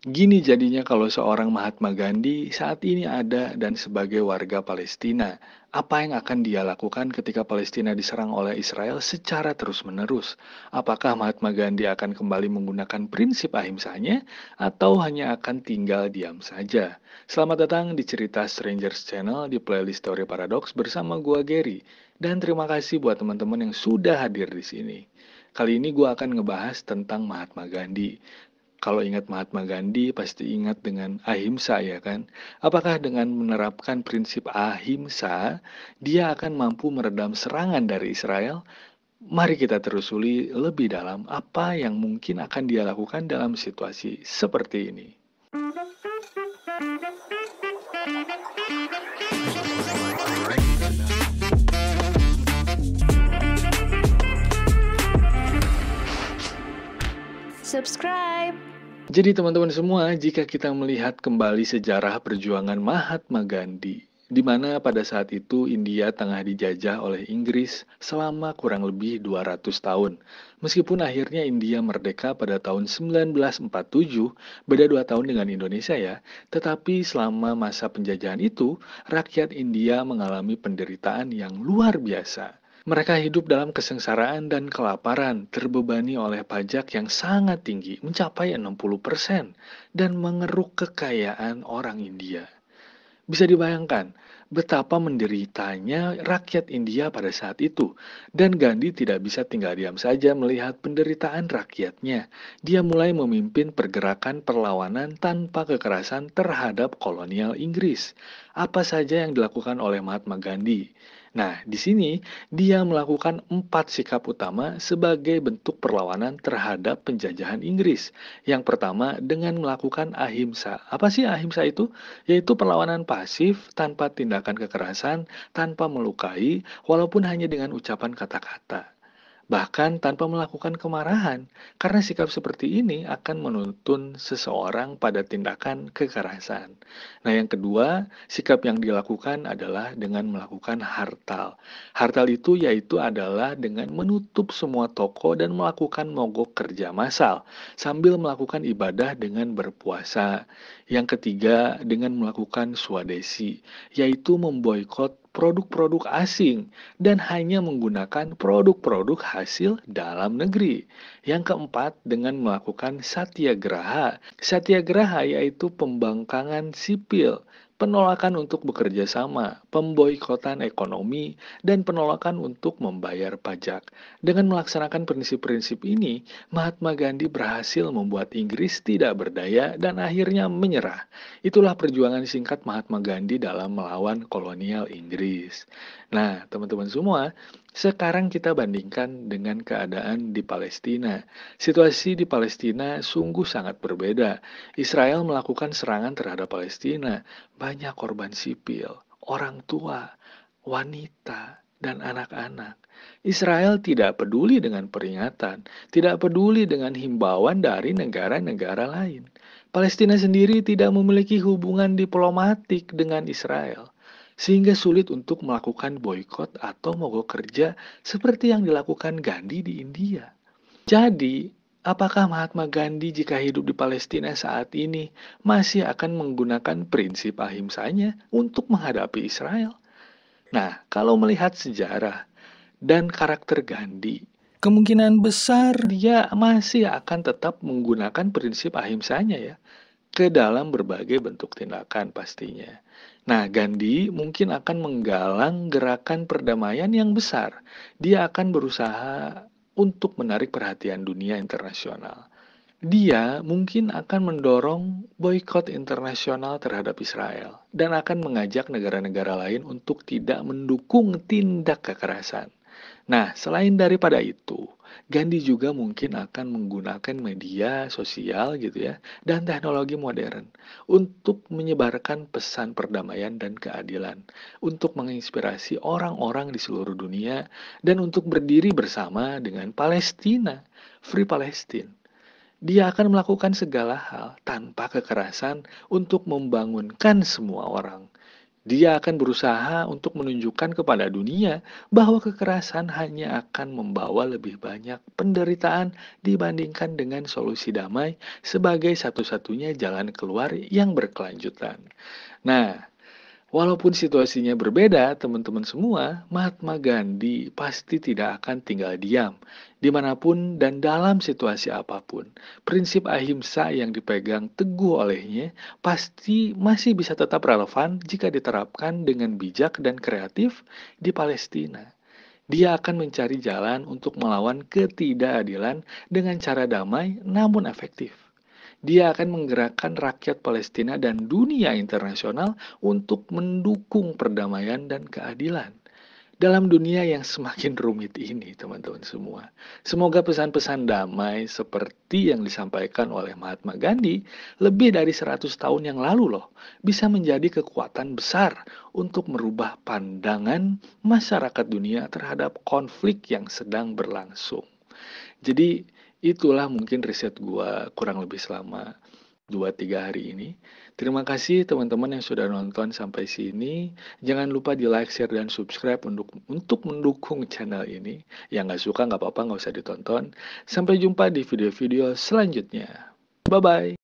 Gini jadinya kalau seorang Mahatma Gandhi saat ini ada dan sebagai warga Palestina, apa yang akan dia lakukan ketika Palestina diserang oleh Israel secara terus-menerus? Apakah Mahatma Gandhi akan kembali menggunakan prinsip ahimsanya atau hanya akan tinggal diam saja? Selamat datang di cerita Strangers Channel di playlist Teori Paradox bersama gua Gary. Dan terima kasih buat teman-teman yang sudah hadir di sini. Kali ini gua akan ngebahas tentang Mahatma Gandhi. Kalau ingat Mahatma Gandhi, pasti ingat dengan ahimsa ya kan? Apakah dengan menerapkan prinsip ahimsa, dia akan mampu meredam serangan dari Israel? Mari kita terusuli lebih dalam apa yang mungkin akan dia lakukan dalam situasi seperti ini. Subscribe. Jadi teman-teman semua, jika kita melihat kembali sejarah perjuangan Mahatma Gandhi, di mana pada saat itu India tengah dijajah oleh Inggris selama kurang lebih 200 tahun. Meskipun akhirnya India merdeka pada tahun 1947, beda 2 tahun dengan Indonesia ya, tetapi selama masa penjajahan itu, rakyat India mengalami penderitaan yang luar biasa. Mereka hidup dalam kesengsaraan dan kelaparan, terbebani oleh pajak yang sangat tinggi, mencapai 60%, dan mengeruk kekayaan orang India. Bisa dibayangkan betapa menderitanya rakyat India pada saat itu, dan Gandhi tidak bisa tinggal diam saja melihat penderitaan rakyatnya. Dia mulai memimpin pergerakan perlawanan tanpa kekerasan terhadap kolonial Inggris. Apa saja yang dilakukan oleh Mahatma Gandhi? Nah, di sini dia melakukan 4 sikap utama sebagai bentuk perlawanan terhadap penjajahan Inggris. Yang pertama, dengan melakukan ahimsa. Apa sih ahimsa itu? Yaitu perlawanan pasif tanpa tindakan kekerasan, tanpa melukai, walaupun hanya dengan ucapan kata-kata. Bahkan tanpa melakukan kemarahan, karena sikap seperti ini akan menuntun seseorang pada tindakan kekerasan. Nah, yang kedua, sikap yang dilakukan adalah dengan melakukan hartal. Hartal itu yaitu adalah dengan menutup semua toko dan melakukan mogok kerja massal, sambil melakukan ibadah dengan berpuasa. Yang ketiga, dengan melakukan swadesi, yaitu memboikot produk-produk asing dan hanya menggunakan produk-produk hasil dalam negeri. Yang keempat, dengan melakukan satyagraha. Satyagraha yaitu pembangkangan sipil, penolakan untuk bekerja sama, pemboikotan ekonomi, dan penolakan untuk membayar pajak. Dengan melaksanakan prinsip-prinsip ini, Mahatma Gandhi berhasil membuat Inggris tidak berdaya dan akhirnya menyerah. Itulah perjuangan singkat Mahatma Gandhi dalam melawan kolonial Inggris. Nah, teman-teman semua, sekarang kita bandingkan dengan keadaan di Palestina. Situasi di Palestina sungguh sangat berbeda. Israel melakukan serangan terhadap Palestina, banyak korban sipil, orang tua, wanita, dan anak-anak. Israel tidak peduli dengan peringatan, tidak peduli dengan himbauan dari negara-negara lain. Palestina sendiri tidak memiliki hubungan diplomatik dengan Israel, sehingga sulit untuk melakukan boikot atau mogok kerja seperti yang dilakukan Gandhi di India. Jadi, apakah Mahatma Gandhi jika hidup di Palestina saat ini masih akan menggunakan prinsip ahimsanya untuk menghadapi Israel? Nah, kalau melihat sejarah dan karakter Gandhi, kemungkinan besar dia masih akan tetap menggunakan prinsip ahimsanya ya, ke dalam berbagai bentuk tindakan pastinya. Nah, Gandhi mungkin akan menggalang gerakan perdamaian yang besar. Dia akan berusaha untuk menarik perhatian dunia internasional. Dia mungkin akan mendorong boikot internasional terhadap Israel dan akan mengajak negara-negara lain untuk tidak mendukung tindak kekerasan. Nah, selain daripada itu, Gandhi juga mungkin akan menggunakan media sosial gitu ya, dan teknologi modern untuk menyebarkan pesan perdamaian dan keadilan, untuk menginspirasi orang-orang di seluruh dunia, dan untuk berdiri bersama dengan Palestina, Free Palestine. Dia akan melakukan segala hal tanpa kekerasan untuk membangunkan semua orang. Dia akan berusaha untuk menunjukkan kepada dunia bahwa kekerasan hanya akan membawa lebih banyak penderitaan dibandingkan dengan solusi damai sebagai satu-satunya jalan keluar yang berkelanjutan. Nah, walaupun situasinya berbeda, teman-teman semua, Mahatma Gandhi pasti tidak akan tinggal diam, dimanapun dan dalam situasi apapun. Prinsip ahimsa yang dipegang teguh olehnya pasti masih bisa tetap relevan jika diterapkan dengan bijak dan kreatif di Palestina. Dia akan mencari jalan untuk melawan ketidakadilan dengan cara damai namun efektif. Dia akan menggerakkan rakyat Palestina dan dunia internasional untuk mendukung perdamaian dan keadilan. Dalam dunia yang semakin rumit ini, teman-teman semua, semoga pesan-pesan damai seperti yang disampaikan oleh Mahatma Gandhi lebih dari 100 tahun yang lalu loh, bisa menjadi kekuatan besar untuk merubah pandangan masyarakat dunia terhadap konflik yang sedang berlangsung. Jadi itulah mungkin riset gua kurang lebih selama 2-3 hari ini. Terima kasih teman-teman yang sudah nonton sampai sini. Jangan lupa di like, share, dan subscribe untuk mendukung channel ini. Yang nggak suka nggak apa-apa, nggak usah ditonton. Sampai jumpa di video-video selanjutnya. Bye-bye.